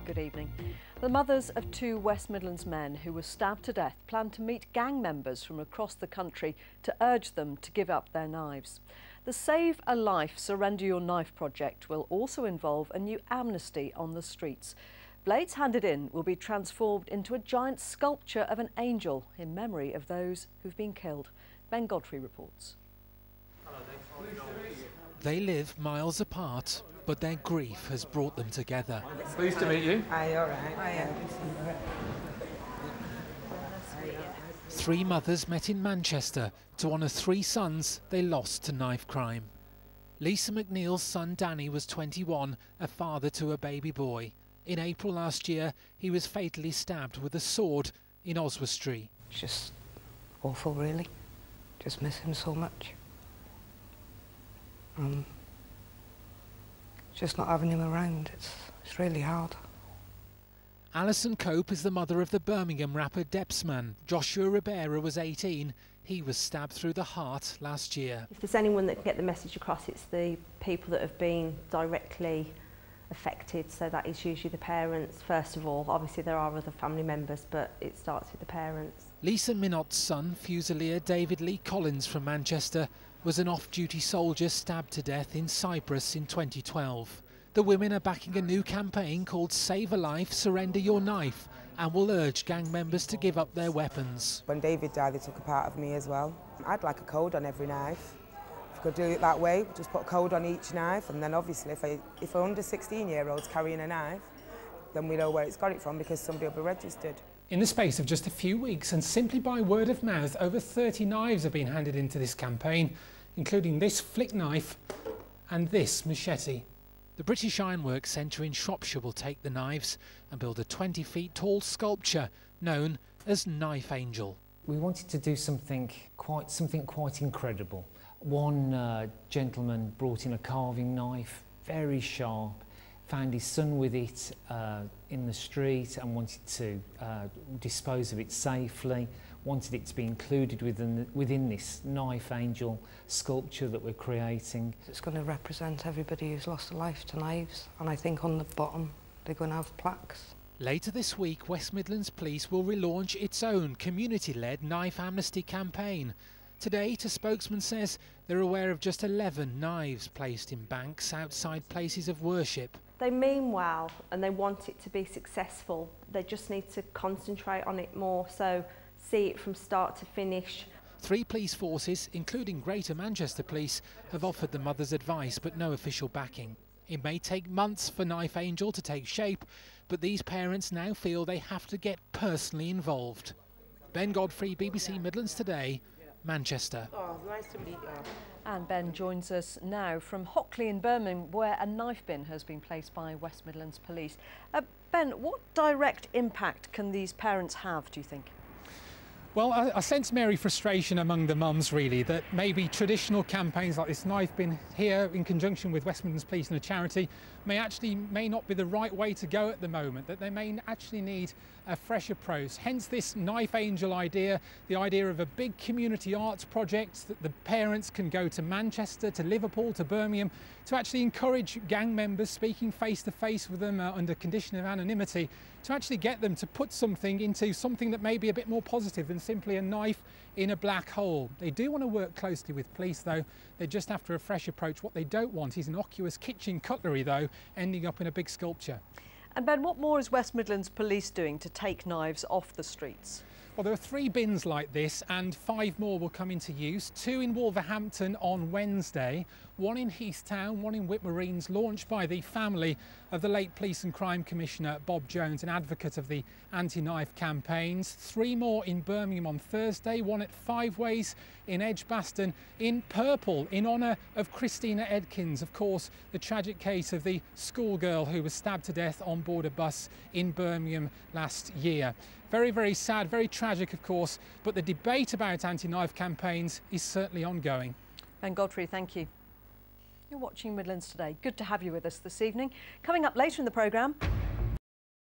Good evening. The mothers of two West Midlands men who were stabbed to death plan to meet gang members from across the country to urge them to give up their knives. The Save a Life, Surrender Your Knife project will also involve a new amnesty on the streets. Blades handed in will be transformed into a giant sculpture of an angel in memory of those who've been killed. Ben Godfrey reports. They live miles apart, but their grief has brought them together. Pleased to meet you. Hi, all right. Hi. Three mothers met in Manchester to honour three sons they lost to knife crime. Lisa McNeil's son Danny was 21, a father to a baby boy. In April last year, he was fatally stabbed with a sword in Oswestry. It's just awful, really. Just miss him so much. Just not having him around, it's really hard. Alison Cope is the mother of the Birmingham rapper Depsman. Joshua Ribera was 18. He was stabbed through the heart last year. If there's anyone that can get the message across, it's the people that have been directly affected. So that is usually the parents, first of all. Obviously there are other family members, but it starts with the parents. Lisa Minott's son, Fusilier David Lee Collins from Manchester, was an off-duty soldier stabbed to death in Cyprus in 2012. The women are backing a new campaign called Save a Life, Surrender Your Knife, and will urge gang members to give up their weapons. When David died, they took a part of me as well. I'd like a code on every knife. If we could do it that way, just put a code on each knife, and then obviously if we're under 16-year-olds carrying a knife, then we know where it's got it from because somebody will be registered. In the space of just a few weeks, and simply by word of mouth, over 30 knives have been handed into this campaign, including this flick knife and this machete. The British Ironworks Centre in Shropshire will take the knives and build a 20 feet tall sculpture known as Knife Angel. We wanted to do something quite incredible. One gentleman brought in a carving knife, very sharp, found his son with it in the street and wanted to dispose of it safely, wanted it to be included within this Knife Angel sculpture that we're creating. It's going to represent everybody who's lost a life to knives, and I think on the bottom they're going to have plaques. Later this week, West Midlands Police will relaunch its own community-led knife amnesty campaign. To date, a spokesman says they're aware of just 11 knives placed in banks outside places of worship. They mean well and they want it to be successful. They just need to concentrate on it more, so see it from start to finish. 3 police forces, including Greater Manchester Police, have offered the mothers advice but no official backing. It may take months for Knife Angel to take shape, but these parents now feel they have to get personally involved. Ben Godfrey, BBC Midlands Today, Manchester. Oh, nice to meet you. And Ben joins us now from Hockley in Birmingham, where a knife bin has been placed by West Midlands Police. Ben, what direct impact can these parents have, do you think? Well, I sense merry frustration among the mums, really, that maybe traditional campaigns like this knife bin here in conjunction with West Midlands Police and a charity may not be the right way to go at the moment, that they may actually need a fresh approach. Hence this Knife Angel idea, the idea of a big community arts project that the parents can go to Manchester, to Liverpool, to Birmingham, to actually encourage gang members, speaking face to face with them under condition of anonymity, to actually get them to put something into something that may be a bit more positive than simply a knife in a black hole. They do want to work closely with police though. They're just after a fresh approach. What they don't want is innocuous kitchen cutlery though, ending up in a big sculpture. And Ben, what more is West Midlands Police doing to take knives off the streets? Well, there are 3 bins like this and 5 more will come into use. 2 in Wolverhampton on Wednesday, 1 in Heathtown, 1 in Whitmarines, launched by the family of the late Police and Crime Commissioner Bob Jones, an advocate of the anti-knife campaigns. 3 more in Birmingham on Thursday, 1 at 5 Ways in Edgbaston, in purple in honour of Christina Edkins, of course, the tragic case of the schoolgirl who was stabbed to death on board a bus in Birmingham last year. Very, very sad, very tragic, of course, but the debate about anti-knife campaigns is certainly ongoing. Ben Godfrey, thank you. You're watching Midlands Today. Good to have you with us this evening. Coming up later in the programme,